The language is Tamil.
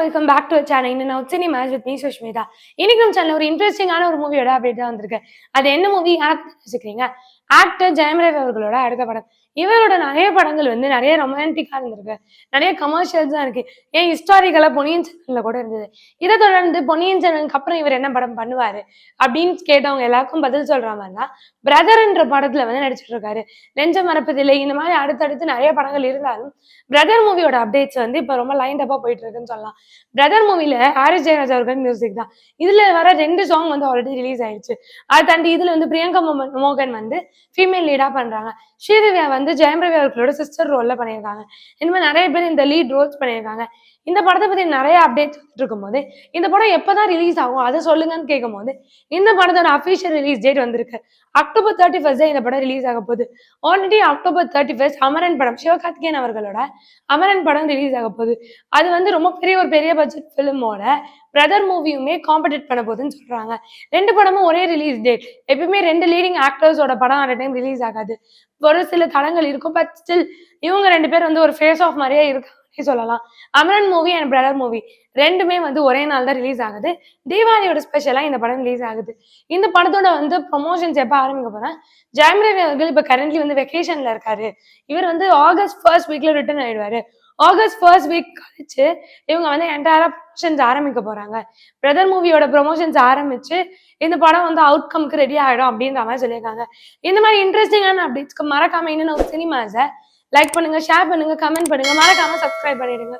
Welcome back to channel. இன்னும் நான் Uchani match with me Sushmita. இன்னைக்கு நம்ம சேனல் ஒரு இன்ட்ரெஸ்டிங்கான ஒரு மூவியோட அப்டேட் தான் வந்திருக்கு. அது என்ன மூவி யோசிக்கிறீங்க? ஆக்டர் ஜெயம் ரவி அவர்களோட அடுத்த படம். இவரோட நிறைய படங்கள் வந்து நிறைய ரொமான்டிக்கா இருந்திருக்கு, நிறைய கமர்ஷியல்ஸ் தான் இருக்கு, ஏன் ஹிஸ்டாரிக்கலா பொன்னியின் செல்வன்ல கூட இருந்தது. இதை தொடர்ந்து பொன்னியின் செல்வனுக்கு அப்புறம் இவர் என்ன படம் பண்ணுவாரு அப்படின்னு கேட்டவங்க எல்லாருக்கும் பதில் சொல்ற மாதிரி தான் பிரதர்ன்ற படத்துல வந்து நடிச்சிட்டு இருக்காரு. நெஞ்ச மறப்பதில்லை, இந்த மாதிரி அடுத்தடுத்து நிறைய படங்கள் இருந்தாலும் பிரதர் மூவியோட அப்டேட்ஸ் வந்து இப்போ ரொம்ப லைன் டப்பா போயிட்டு இருக்குன்னு சொல்லலாம். பிரதர் மூவில ஹாரிஸ் ஜெயராஜ் அவர்கள் மியூசிக் தான். இதுல வர 2 சாங் வந்து ஆல்ரெடி ரிலீஸ் ஆயிடுச்சு. அதை தாண்டி இதுல வந்து பிரியங்கா மோகன் வந்து ஃபீமேல் லீடா பண்றாங்க. ஸ்ரீதிவ்யா வந்து ஜெயம் ரவி அவர்களோட சிஸ்டர் ரோல்ல பண்ணியிருக்காங்க. இந்த மாதிரி நிறைய பேர் இந்த லீட் ரோல்ஸ் பண்ணியிருக்காங்க. இந்த படத்தை பத்தி நிறைய அப்டேட் இருக்கும் போது இந்த படம் எப்பதான் ரிலீஸ் ஆகும் அதை சொல்லுங்கன்னு கேட்கும் போது இந்த படத்தோட அபிஷியல் ரிலீஸ் டேட் வந்திருக்கு. அக்டோபர் 31 இந்த படம் ரிலீஸ் ஆக போகுது. ஆல்ரெடி அக்டோபர் 31 அமரன் படம், சிவகார்த்திகேயன் அவர்களோட அமரன் படம் ரிலீஸ் ஆக போகுது. அது வந்து ரொம்ப பெரிய பட்ஜெட் ஃபிலிமோட பிரதர் மூவியுமே காம்படிட் பண்ண போகுதுன்னு சொல்றாங்க. 2 படமும் ஒரே ரிலீஸ் டேட். எப்பயுமே 2 லீடிங் ஆக்டர்ஸோட படம் அட் டைம் ரிலீஸ் ஆகாது. ஒரு சில தடங்கள் இருக்கும். பட் ஸ்டில் இவங்க 2 பேர் வந்து ஒரு ஃபேஸ் ஆஃப் மாதிரியே இருக்காங்க சொல்லலாம். Amaran movie and brother movie ரெண்டுமே வந்து ஒரே நாள் தான் ரிலீஸ் ஆகுது. தீபாவளியோட ஸ்பெஷலா இந்த படம் ரிலீஸ் ஆகுது. இந்த படத்தோட வந்து ப்ரொமோஷன்ஸ் எப்ப ஆரம்பிக்க போறேன், ஜெயம் ரவி அவர்கள் இப்ப கரண்ட்லி வந்து வெக்கேஷன்ல இருக்காரு. இவர் வந்து ஆகஸ்ட் 1 வீக்ல ரிட்டர்ன் ஆயிடுவாரு. ஆகஸ்ட் 1 வீக் கழிச்சு இவங்க வந்து என்டையரா ப்ரொமோஷன்ஸ் ஆரம்பிக்க போறாங்க. பிரதர் மூவியோட ப்ரொமோஷன்ஸ் ஆரம்பிச்சு இந்த படம் வந்து அவுட்கம்க்கு ரெடி ஆயிடும் அப்படின்ற மாதிரி சொல்லியிருக்காங்க. இந்த மாதிரி இன்ட்ரெஸ்டிங்கான அப்டேட்ஸ்க்கு மறக்காம இன்னும் சினிமாஸை லைக் பண்ணுங்க, ஷேர் பண்ணுங்க, கமெண்ட் பண்ணுங்க, மறக்காம சப்ஸ்கிரைப் பண்ணிடுங்க.